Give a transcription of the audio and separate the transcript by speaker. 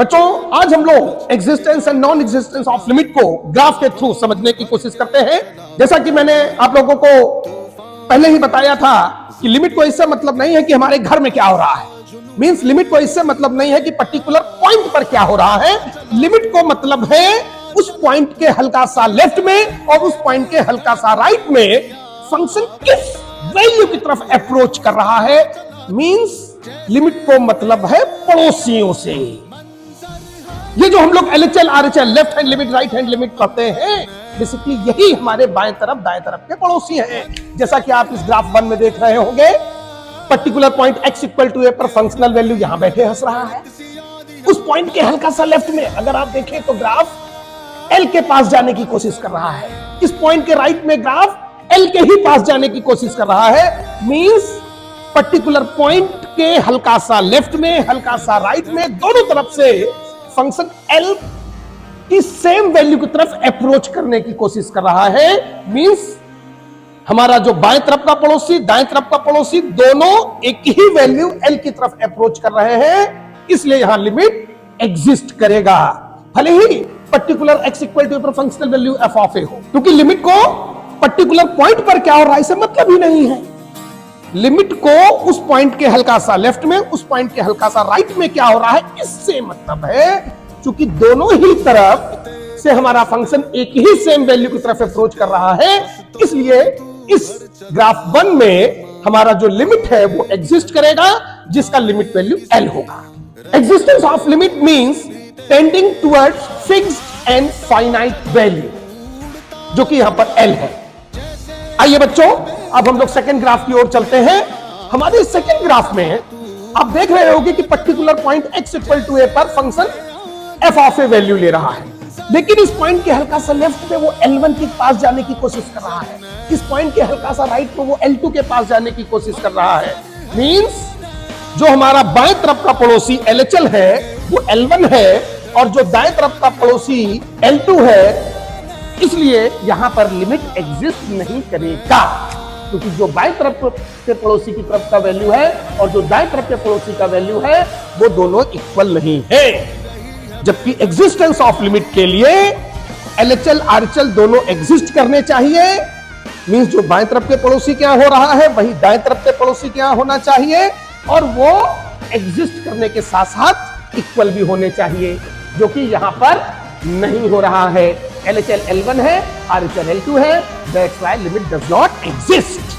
Speaker 1: बच्चों, आज हम लोग existence and non existence of limit को ग्राफ के थ्रू समझने की कोशिश करते हैं। जैसा कि मैंने आप लोगों को पहले ही बताया था कि लिमिट को इससे मतलब नहीं है कि हमारे घर में क्या हो रहा है, मींस लिमिट को इससे मतलब नहीं है कि पर्टिकुलर पॉइंट पर क्या हो रहा है। लिमिट को मतलब है उस पॉइंट के हल्का सा लेफ्ट में और उस पॉइंट के हल्का सा राइट में फंक्शन किस वैल्यू की तरफ अप्रोच कर रहा है। मींस लिमिट को मतलब है पड़ोसियों से। ये जो हम लोग LHL RHL left hand limit right hand limit पढ़ते हैं, बेसिकली यही हमारे बाएं तरफ दाएं तरफ के पड़ोसी हैं। जैसा कि आप इस ग्राफ 1 में देख रहे होंगे, particular point x equal to a पर फंक्शनल वैल्यू यहां बैठे हंस रहा है। उस पॉइंट के हल्का सा लेफ्ट में अगर आप देखें तो ग्राफ L के पास जाने की कोशिश कर रहा है। इस पॉइंट के राइट में ग्राफ L के ही पास जाने की कोशिश कर रहा है। मींस पर्टिकुलर पॉइंट के हल्का सा लेफ्ट में हल्का सा राइट में दोनों तरफ से फंक्शन L की सेम वैल्यू की तरफ अप्रोच करने की कोशिश कर रहा है। मींस हमारा जो बाएं तरफ का पड़ोसी दाएं तरफ का पड़ोसी दोनों एक ही वैल्यू L की तरफ अप्रोच कर रहे हैं, इसलिए यहां लिमिट एग्जिस्ट करेगा, भले ही पर्टिकुलर x इक्वल टू पर functional value f of a हो, क्योंकि लिमिट को पर्टिकुलर पॉइंट पर क्या हो रहा है इससे मतलब ही नहीं है। लिमिट को उस पॉइंट के हल्का सा लेफ्ट में उस पॉइंट के हल्का सा राइट में क्या हो रहा है इससे मतलब है। क्योंकि दोनों ही तरफ से हमारा फंक्शन एक ही सेम वैल्यू की तरफ अप्रोच कर रहा है, इसलिए इस ग्राफ 1 में हमारा जो लिमिट है वो एग्जिस्ट करेगा, जिसका लिमिट वैल्यू L होगा। Existence of limit means tending towards fixed and finite value, जो कि यहां पर L है। आइए बच्चों, अब हम लोग सेकंड ग्राफ की ओर चलते हैं। हमारे सेकंड ग्राफ में आप देख रहे होंगे कि particular point x equal to a पर function f of a value ले रहा है, लेकिन इस पॉइंट के हल्का सा लेफ्ट में वो L1 के पास जाने की कोशिश कर रहा है। इस पॉइंट के हल्का सा राइट में वो L2 के पास जाने की कोशिश कर रहा है। मींस जो हमारा बाएं तरफ का पड़ोसी LHL है वो L1 है और जो दाएं तरफ का पड़ोसी L2 है, इसलिए यहां पर लिमिट एग्जिस्ट नहीं करेगा, क्योंकि जो बाएं तरफ के पड़ोसी की तरफ का वैल्यू है और जो दाएं तरफ के पड़ोसी का वैल्यू है वो दोनों इक्वल नहीं है। जबकि एग्जिस्टेंस ऑफ लिमिट के लिए LHL RHL दोनों एग्जिस्ट करने चाहिए। मींस जो बाएं तरफ के पड़ोसी क्या हो रहा है वही दाएं तरफ के पड़ोसी क्या होना चाहिए, और वो एग्जिस्ट करने के साथ साथ इक्वल भी होने चाहिए, जो कि यहां पर नहीं हो रहा है। LHL L1 है, RHL L2 है, that's why limit does not exist.